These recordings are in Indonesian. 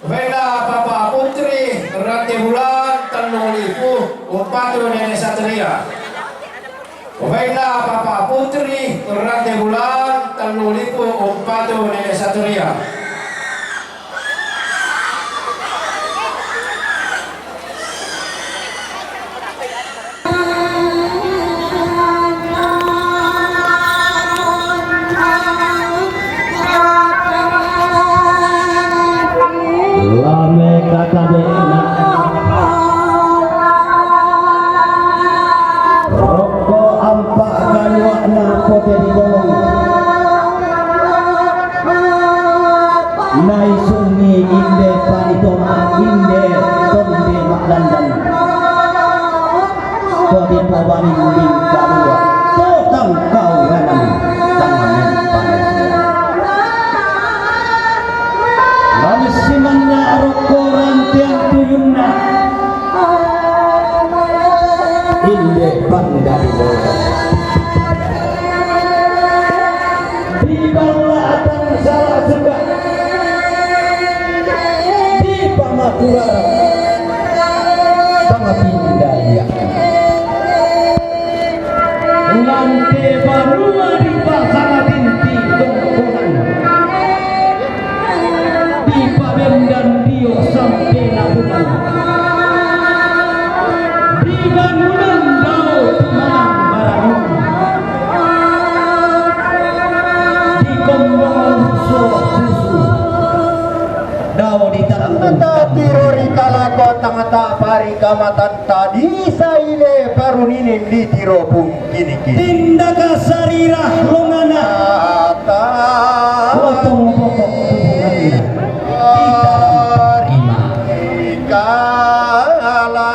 Vela Papa Putri Rati Bulan Tanulipu Upatu Nene Satria. Vela Papa Putri Rati Bulan Tanulipu Upatu Nene Satria. Lame kata dena rokok ampak kaluakna pote di bolong nai sungi inde panitoma inde tonde maklandan kodi pabani min kalua totang kau ganan tangamen panesia manis simanna rokok rantian tuyunna inde pandari bolong di balatan salah juga di pamakura pangapindaya ngante barua di pasara binti dongkonan di Pabem dan Dio sampai Labuan di bangunan Dao Tumanang Barangun di Kombongan Susu Dao di Tarangkung Tirori kalako tangata pari kamatan tadi saile paruninin di tirobung kini Tindaka sarirah longana ata potong pokok hubungannya kala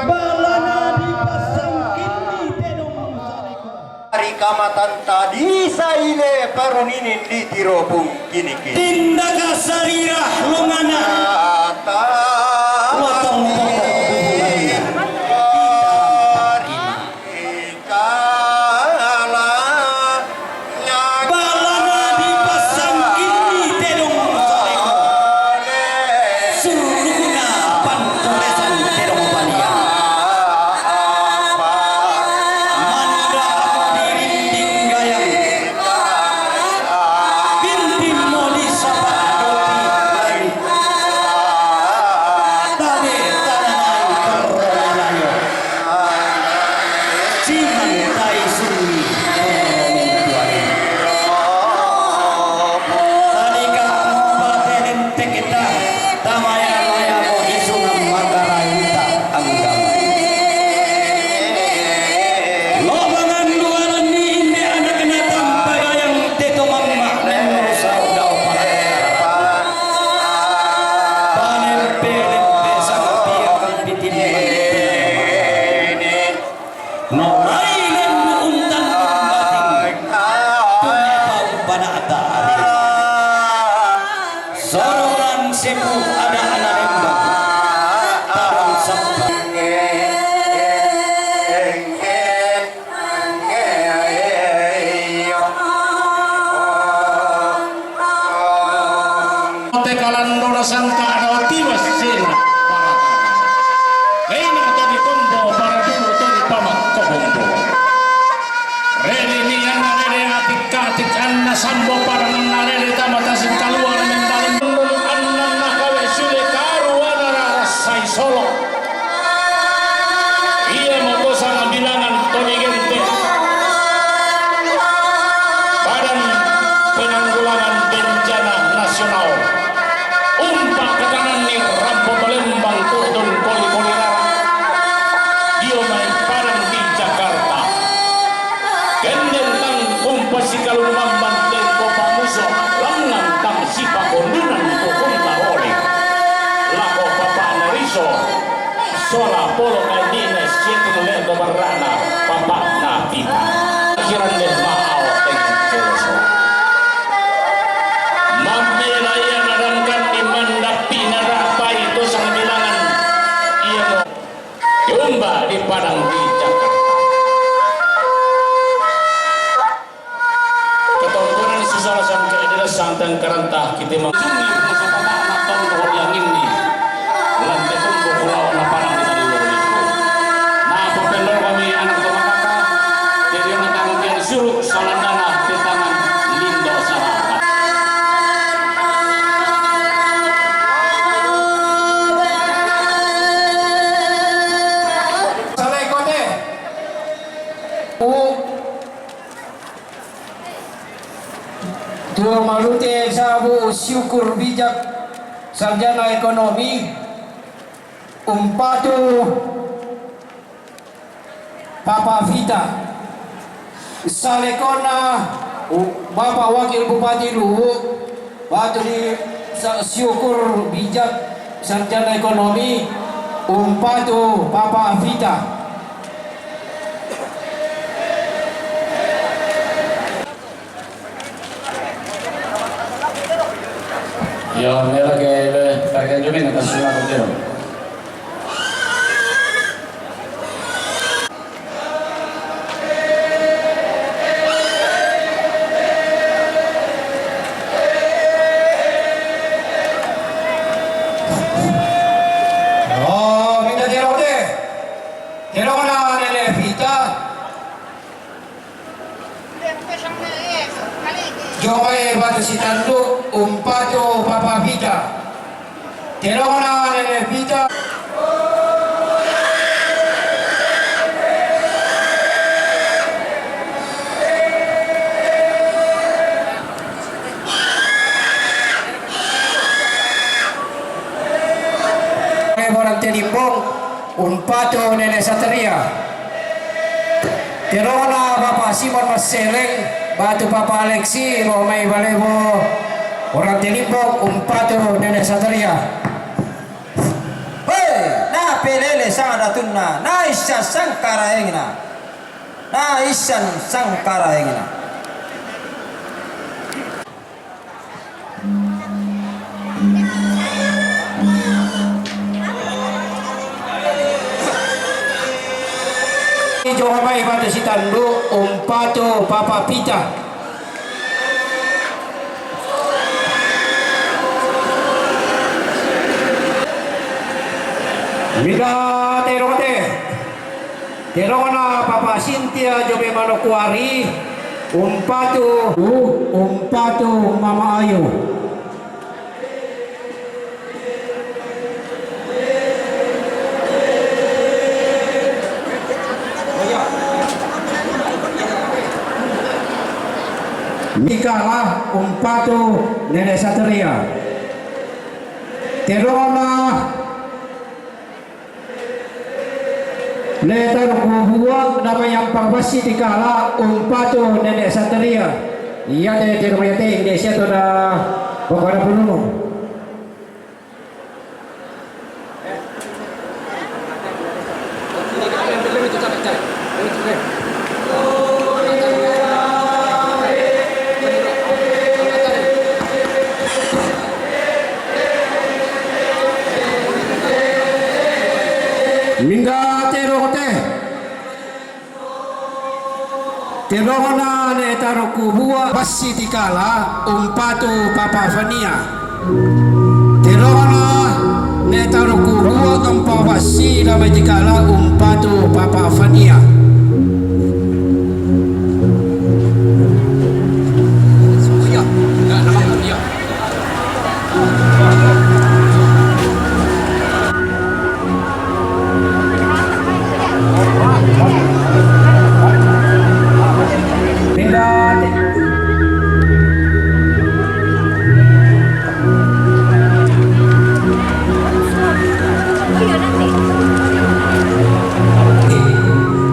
balana dipasang kini tenong saleko pari kamatan tadi saile paruninin di tirobung kini Tindaka sarirah longana ata potong pokok hubungannya balana dipasang kini tenong saleko suruna panturesan tenong balia manda dirinding gayang binti moli sapadoti tabe tananai korolayo ciman tai sungi tanika paten teketa tamaya maya mo isungan magarayuta anggamay lobangan luaran ni inde anak na tampayang teto mamma nemrusaw daw panempe sang tiakang pitin no ailen mo untan bating tumepaw banata sororan sepu ada analemba tarang sabta Te kalandora sangka ada tiwas sina para Reina tadi kombo para dulu tadi pamak kobombo Rele ni anna rele atik katik anna sambo para nanna rele tamata sin kaluar membalim anna nakawe sule karu anara rasai solo Ia mau sama bilangan Tony Gente Badan Penanggulangan Bencana Nasional umpak ke kanan nih Rampo Palembang Turdun Koli Kolirara dia main parang di Jakarta Gendeng tang kumpas si kalumang banteng kopa muso langan tang si pakondunan tukung taholi lako papa nariso sola polo kainines siting lego berana papa natina akhiran deh maau tengah celoso Mambela ia nadangkan imandapi narapa itu sang bilangan ia mau diumba di Padang di Jakarta ketontonan susah sampai adalah santang kerantah kita mengunjungi syukur bijak sarjana ekonomi umpatu Papa Vita salekona Bapak Wakil Bupati Luwu batu di syukur bijak sarjana ekonomi umpatu Papa Vita. Ja melkein tärkein hyvin tässä hyvä tiedon. Oh, minta tiedon te. Tiedon na nele Vita. Jomai batu si tandu umpatu Papa Vita. Tiedon na nele Vita. Orang Telimbong umpatu nele Satria. Tirona Bapak Simon Maseleng batu Papa Alexi Romai Balebo orang Telimbong umpatu nele Satria. Hei, na pelele sang datunna, na isya sangkara engina, na isyan sangkara engina. Johomai batu si tandu umpatu Papa Vita. Mika terote terona Papa Cynthia Jobe Manokwari umpatu Mama Ayu. Mikala umpatu Nene Satria. Terona Letar kubuang nama yang pangwasi dikala umpatu Nene Satria. Iya deh terbayate Indonesia tu dah pokoknya belum. Mingga terote terona ne taruku buah basi dikala umpatu Papa Vania. Terona ne taruku buah empa basi damai dikala umpatu Papa Vania.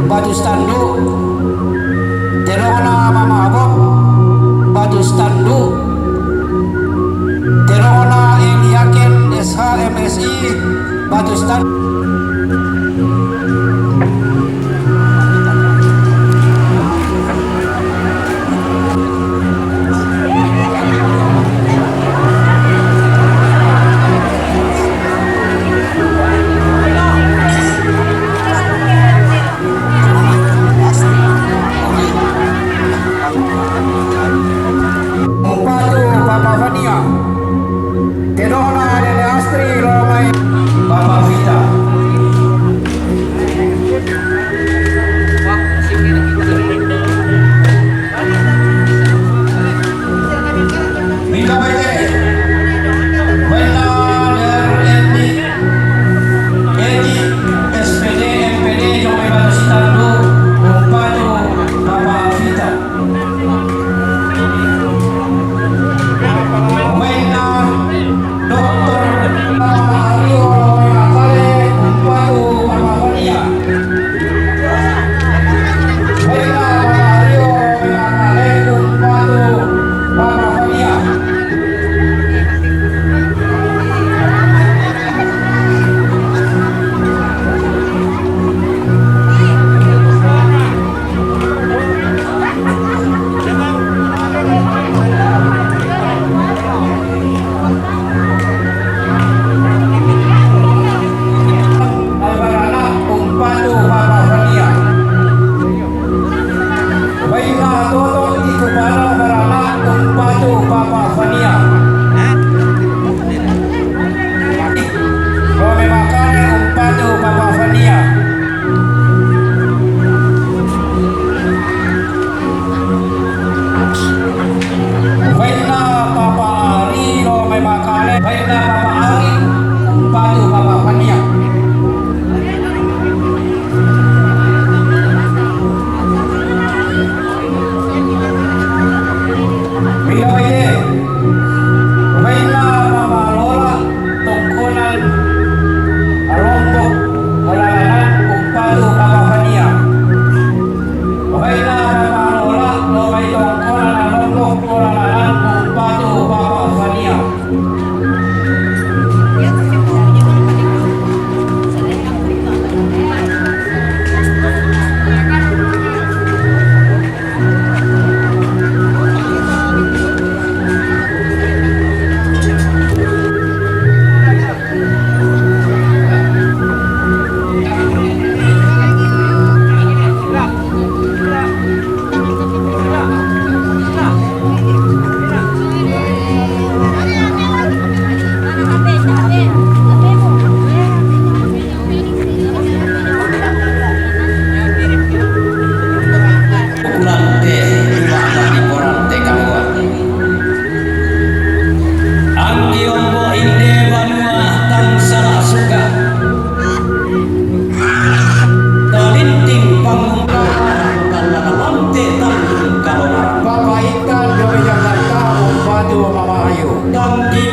Batu standu terona Mama Abok batu standu terona Eliaken SHMSI batu standu. Terona Nene Astri Romai Papa Vita.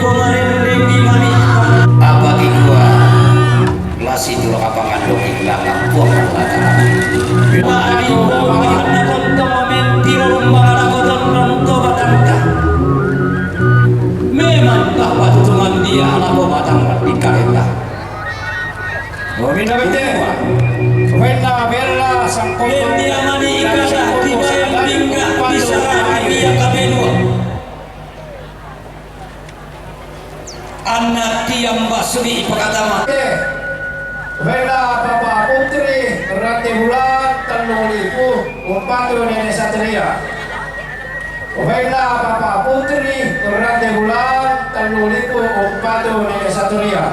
ko maririnig di kami Apa gua lasi dulu kapangan logik belakang buang lata. Mari ko mahanakan mentiro rumah ko tonton batangka. Memang dapat tutuman dia anak batang di kalenda. Minta bete. Wena bella sangkong. Dia mani ikasa di bayang tinggal bisa dia kabelua. Anak tiang basuri pekatama. Wena Papa Putri Rante Bulan Tanuliku Umpatu Nenek Satria. Wena Papa Putri Rante Bulan Tanuliku Umpatu Nenek Satria.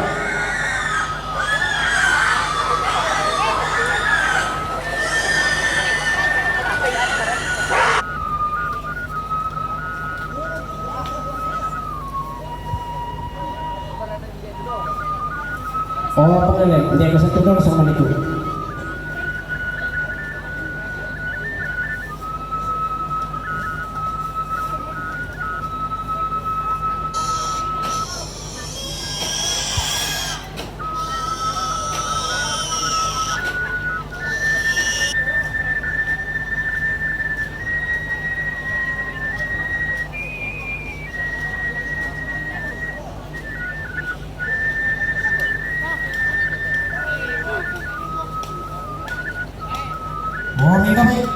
Oh, pengeleng, dia ke satu dong sama itu. Oh, minta baik.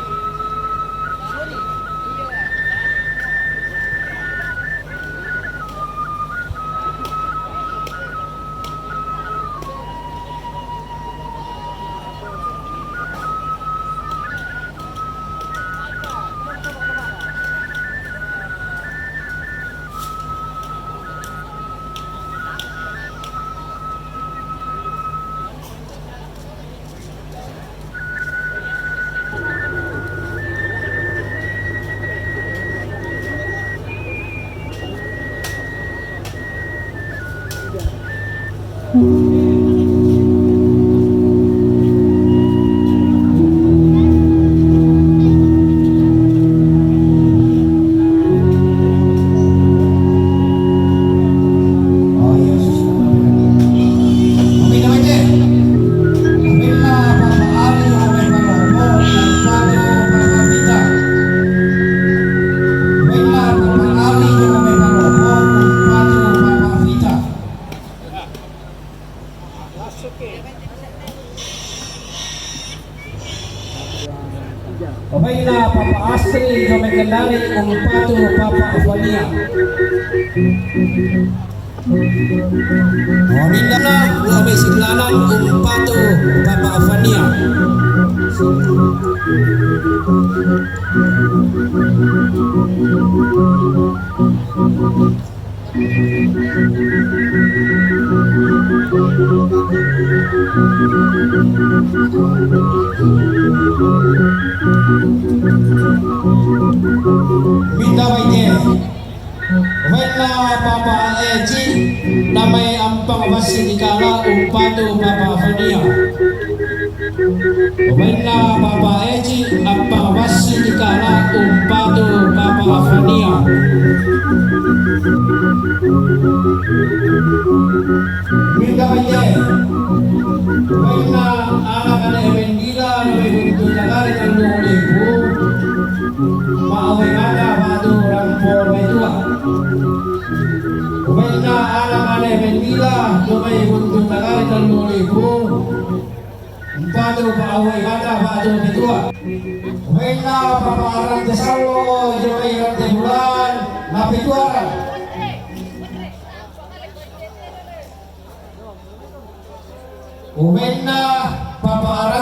Pemainlah Papa Astri kami kendali Umpatu Papa Afania. Minda kami siglanan Umpatu Papa Afania. Minta baiknya Wena Papa Eji namai ampang masih dikala Umpatu Papa Afania. Wena Papa Eji ampang masih dikala Umpatu Papa Afania. Minta baiknya Wena anak-anak Evendila namai bentuk negara dan ibu Maaway kada batu rampor medua. Wena anak-anak Evendila namai bentuk negara dan ibu Batu paaway kada batu medua. Wena Papa Arang Desalo namai Rante Bulan napituaran. Umena Papa